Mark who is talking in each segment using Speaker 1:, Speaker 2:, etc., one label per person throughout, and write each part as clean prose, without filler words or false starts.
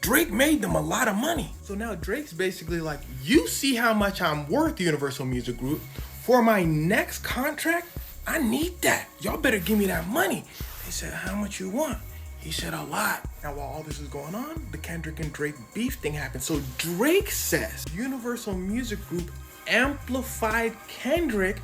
Speaker 1: Drake made them a lot of money. So now Drake's basically like, you see how much I'm worth, Universal Music Group. For my next contract, I need that. Y'all better give me that money. They said, how much you want? He said, a lot. Now, while all this is going on, the Kendrick and Drake beef thing happened. So Drake says Universal Music Group amplified Kendrick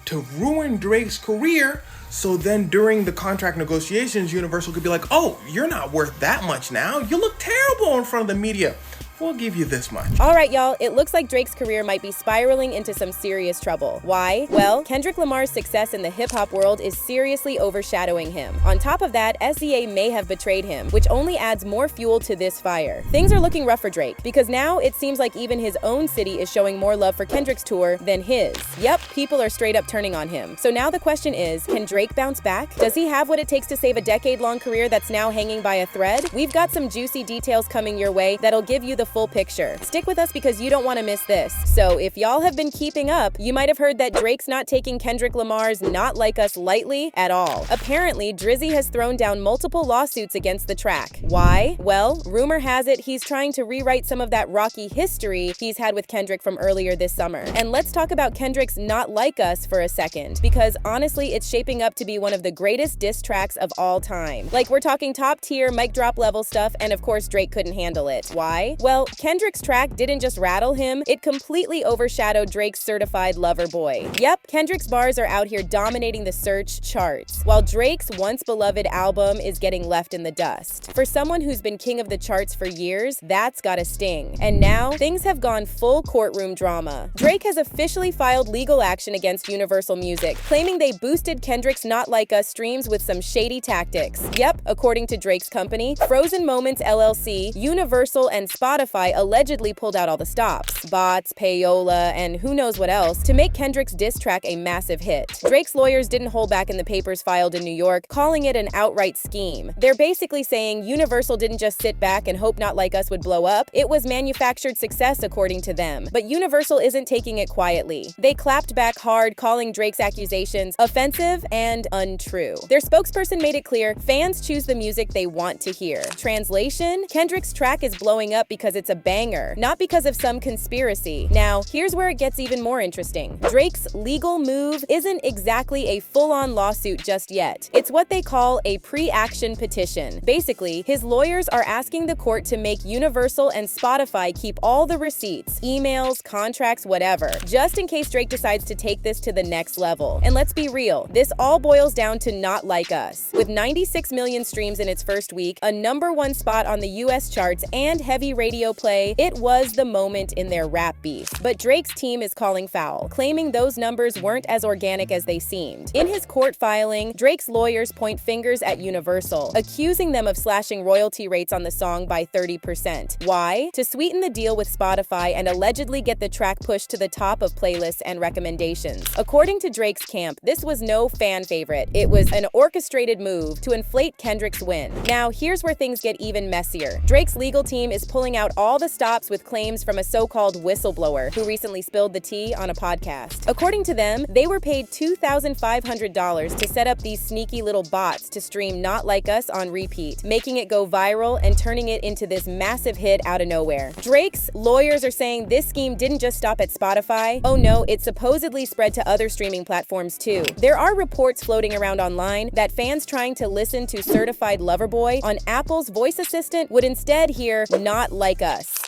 Speaker 1: to ruin Drake's career. So then during the contract negotiations, Universal could be like, oh, you're not worth that much now. You look terrible in front of the media. We'll give you this much.
Speaker 2: All right, y'all, it looks like Drake's career might be spiraling into some serious trouble. Why? Well, Kendrick Lamar's success in the hip-hop world is seriously overshadowing him. On top of that, SZA may have betrayed him, which only adds more fuel to this fire. Things are looking rough for Drake, because now it seems like even his own city is showing more love for Kendrick's tour than his. Yep, people are straight up turning on him. So now the question is, can Drake bounce back? Does he have what it takes to save a decade-long career that's now hanging by a thread? We've got some juicy details coming your way that'll give you the full picture. Stick with us because you don't want to miss this. So if y'all have been keeping up, you might have heard that Drake's not taking Kendrick Lamar's Not Like Us lightly at all. Apparently, Drizzy has thrown down multiple lawsuits against the track. Why? Well, rumor has it he's trying to rewrite some of that rocky history he's had with Kendrick from earlier this summer. And let's talk about Kendrick's Not Like Us for a second, because honestly, it's shaping up to be one of the greatest diss tracks of all time. Like, we're talking top tier, mic drop level stuff, and of course Drake couldn't handle it. Why? Well, Kendrick's track didn't just rattle him, it completely overshadowed Drake's Certified Lover Boy. Yep, Kendrick's bars are out here dominating the search charts, while Drake's once beloved album is getting left in the dust. For someone who's been king of the charts for years, that's gotta sting. And now, things have gone full courtroom drama. Drake has officially filed legal action against Universal Music, claiming they boosted Kendrick's Not Like Us streams with some shady tactics. Yep, according to Drake's company, Frozen Moments LLC, Universal, and Spotify allegedly pulled out all the stops, bots, payola, and who knows what else, to make Kendrick's diss track a massive hit. Drake's lawyers didn't hold back in the papers filed in New York, calling it an outright scheme. They're basically saying Universal didn't just sit back and hope Not Like Us would blow up, it was manufactured success according to them. But Universal isn't taking it quietly. They clapped back hard, calling Drake's accusations offensive and untrue. Their spokesperson made it clear, fans choose the music they want to hear. Translation? Kendrick's track is blowing up because it's a banger, not because of some conspiracy. Now, here's where it gets even more interesting. Drake's legal move isn't exactly a full-on lawsuit just yet. It's what they call a pre-action petition. Basically, his lawyers are asking the court to make Universal and Spotify keep all the receipts, emails, contracts, whatever, just in case Drake decides to take this to the next level. And let's be real, this all boils down to Not Like Us. With 96 million streams in its first week, a #1 spot on the US charts, and heavy radio play, it was the moment in their rap beef. But Drake's team is calling foul, claiming those numbers weren't as organic as they seemed. In his court filing, Drake's lawyers point fingers at Universal, accusing them of slashing royalty rates on the song by 30%. Why? To sweeten the deal with Spotify and allegedly get the track pushed to the top of playlists and recommendations. According to Drake's camp, this was no fan favorite. It was an orchestrated move to inflate Kendrick's win. Now, here's where things get even messier. Drake's legal team is pulling out all the stops with claims from a so-called whistleblower who recently spilled the tea on a podcast. According to them, they were paid $2,500 to set up these sneaky little bots to stream Not Like Us on repeat, making it go viral and turning it into this massive hit out of nowhere. Drake's lawyers are saying this scheme didn't just stop at Spotify. Oh no, it supposedly spread to other streaming platforms too. There are reports floating around online that fans trying to listen to Certified Lover Boy on Apple's voice assistant would instead hear Not Like Us.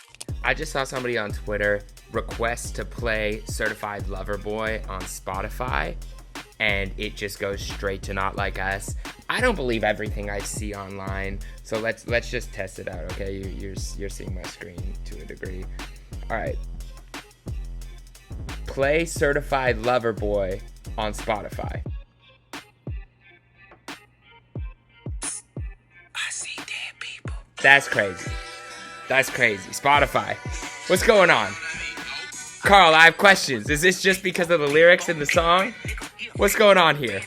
Speaker 3: I just saw somebody on Twitter request to play Certified Lover Boy on Spotify, and it just goes straight to Not Like Us. I don't believe everything I see online, so let's just test it out, okay? You're seeing my screen to a degree. All right. Play Certified Lover Boy on Spotify.
Speaker 4: I see dead people.
Speaker 3: That's crazy. That's crazy. Spotify. What's going on? Carl, I have questions. Is this just because of the lyrics in the song? What's going on here?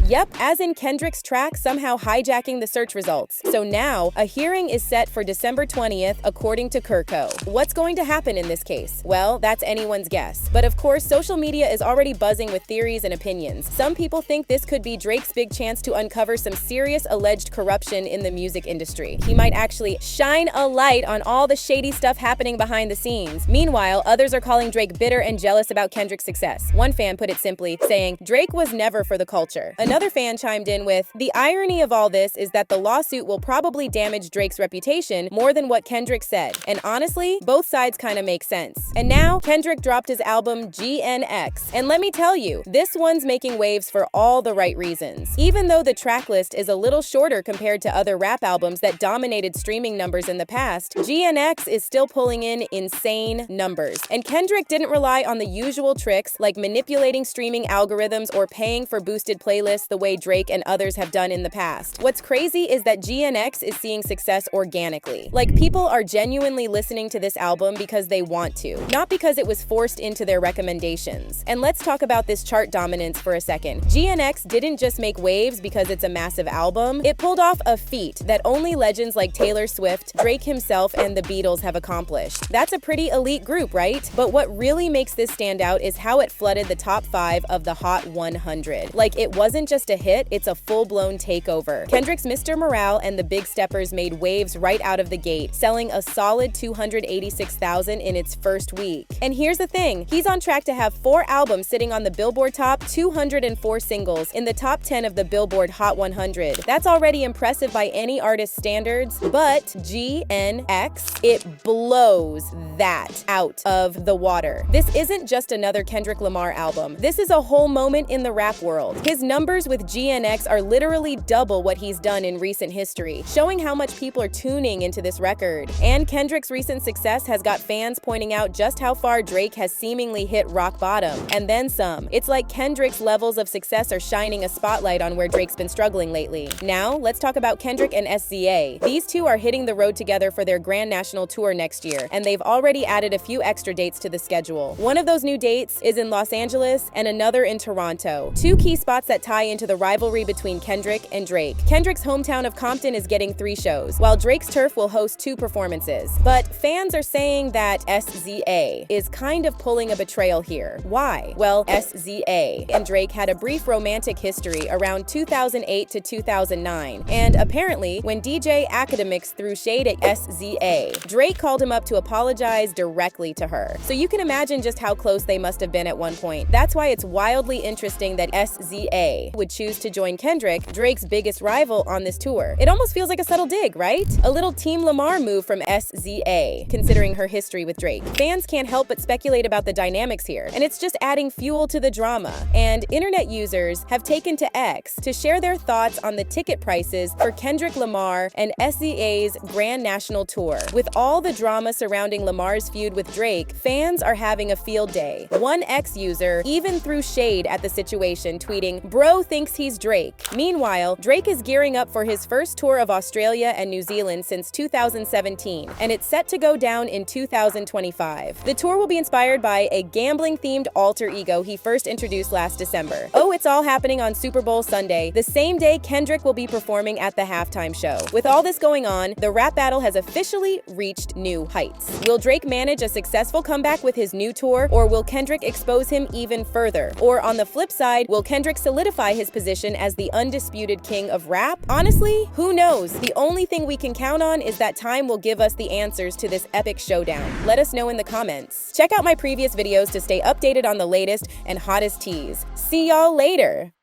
Speaker 2: Yep, as in Kendrick's track somehow hijacking the search results. So now, a hearing is set for December 20th, according to Kurko. What's going to happen in this case? Well, that's anyone's guess. But of course, social media is already buzzing with theories and opinions. Some people think this could be Drake's big chance to uncover some serious alleged corruption in the music industry. He might actually shine a light on all the shady stuff happening behind the scenes. Meanwhile, others are calling Drake bitter and jealous about Kendrick's success. One fan put it simply, saying, "Drake was never for the culture." Another fan chimed in with, "The irony of all this is that the lawsuit will probably damage Drake's reputation more than what Kendrick said." And honestly, both sides kind of make sense. And now, Kendrick dropped his album GNX. And let me tell you, this one's making waves for all the right reasons. Even though the track list is a little shorter compared to other rap albums that dominated streaming numbers in the past, GNX is still pulling in insane numbers. And Kendrick didn't rely on the usual tricks like manipulating streaming algorithms or paying for boosted playlists the way Drake and others have done in the past. What's crazy is that GNX is seeing success organically. Like, people are genuinely listening to this album because they want to, not because it was forced into their recommendations. And let's talk about this chart dominance for a second. GNX didn't just make waves because it's a massive album. It pulled off a feat that only legends like Taylor Swift, Drake himself, and the Beatles have accomplished. That's a pretty elite group, right? But what really makes this stand out is how it flooded the top 5 of the Hot 100. Like, it wasn't just a hit, it's a full-blown takeover. Kendrick's Mr. Morale and the Big Steppers made waves right out of the gate, selling a solid 286,000 in its first week. And here's the thing, he's on track to have 4 albums sitting on the Billboard Top 204 singles in the top 10 of the Billboard Hot 100. That's already impressive by any artist's standards, but GNX, it blows that out of the water. This isn't just another Kendrick Lamar album. This is a whole moment in the rap world. His numbers with GNX are literally double what he's done in recent history, showing how much people are tuning into this record. And Kendrick's recent success has got fans pointing out just how far Drake has seemingly hit rock bottom, and then some. It's like Kendrick's levels of success are shining a spotlight on where Drake's been struggling lately. Now, let's talk about Kendrick and SZA. These two are hitting the road together for their Grand National Tour next year, and they've already added a few extra dates to the schedule. One of those new dates is in Los Angeles and another in Toronto, 2 key spots that tie into the rivalry between Kendrick and Drake. Kendrick's hometown of Compton is getting 3 shows, while Drake's turf will host 2 performances. But fans are saying that SZA is kind of pulling a betrayal here. Why? Well, SZA and Drake had a brief romantic history around 2008 to 2009, and apparently, when DJ Academics threw shade at SZA, Drake called him up to apologize directly to her. So you can imagine just how close they must have been at one point. That's why it's wildly interesting that SZA would choose to join Kendrick, Drake's biggest rival, on this tour. It almost feels like a subtle dig, right? A little Team Lamar move from SZA, considering her history with Drake. Fans can't help but speculate about the dynamics here, and it's just adding fuel to the drama. And internet users have taken to X to share their thoughts on the ticket prices for Kendrick Lamar and SZA's Grand National Tour. With all the drama surrounding Lamar's feud with Drake, fans are having a field day. One X user even threw shade at the situation, tweeting, "Bro thinks he's Drake." Meanwhile, Drake is gearing up for his first tour of Australia and New Zealand since 2017, and it's set to go down in 2025. The tour will be inspired by a gambling-themed alter ego he first introduced last December. Oh, it's all happening on Super Bowl Sunday, the same day Kendrick will be performing at the halftime show. With all this going on, the rap battle has officially reached new heights. Will Drake manage a successful comeback with his new tour, or will Kendrick expose him even further? Or on the flip side, will Kendrick solidify his position as the undisputed king of rap? Honestly, who knows? The only thing we can count on is that time will give us the answers to this epic showdown. Let us know in the comments. Check out my previous videos to stay updated on the latest and hottest teas. See y'all later!